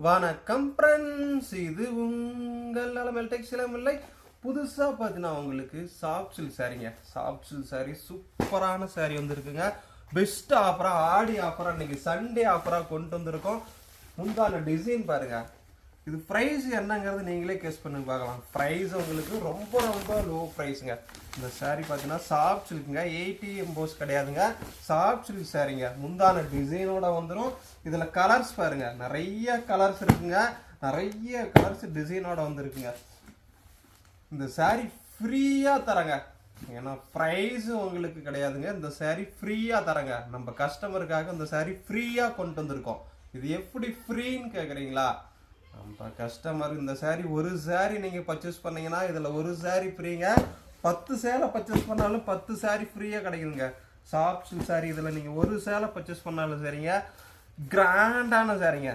வணக்கம் ஃப்ரெண்ட்ஸ், இது உங்கள் நலமல் டெக்ஸ்டைல் இல்லை. புதுசாக பார்த்தீங்கன்னா உங்களுக்கு சாஃப்ட் சில்க் சாரீங்க. சாஃப்ட் சில்க் சாரீ சூப்பரான சாரீ வந்துருக்குங்க. பெஸ்ட் ஆஃபராக ஆடி ஆஃபராக இன்னைக்கு சண்டே ஆஃபராக கொண்டு வந்திருக்கோம். முந்தான டிசைன் பாருங்க. இது ப்ரைஸ் என்னங்கிறது நீங்களே கெஸ் பண்ணி பார்க்கலாம். ப்ரைஸ் உங்களுக்கு ரொம்ப ரொம்ப லோ ப்ரைஸுங்க. இந்த சாரீ பார்த்தீங்கன்னா சாஃப்ட் சில்க்குங்க, 80 எம்போஸ் கிடையாதுங்க, சாஃப்ட் சில்க் சாரீங்க. முந்தான டிசைனோட வந்துடும். இதில் கலர்ஸ் பாருங்க, நிறைய கலர்ஸ் இருக்குங்க, நிறைய கலர்ஸ் டிசைனோட வந்துருக்குங்க. இந்த சாரீ ஃப்ரீயாக தரங்க, ஏன்னா ப்ரைஸ் உங்களுக்கு கிடையாதுங்க. இந்த சாரீ ஃப்ரீயாக தரங்க, நம்ம கஸ்டமருக்காக இந்த சாரீ ஃப்ரீயாக கொண்டு வந்திருக்கோம். இது எப்படி ஃப்ரீன்னு கேட்குறீங்களா? நம்ம கஸ்டமர் இந்த சாரீ ஒரு சாரீ நீங்கள் பர்ச்சேஸ் பண்ணீங்கன்னா இதில் ஒரு சாரீ ஃப்ரீங்க. 10 சேலை பர்ச்சேஸ் பண்ணாலும் 10 சாரீ ஃப்ரீயாக கிடைக்குதுங்க. சாஃப்ட் சில்க் சாரீ இதில் நீங்கள் ஒரு சேலை பர்ச்சேஸ் பண்ணாலும் சரிங்க, கிராண்டான சாரீங்க,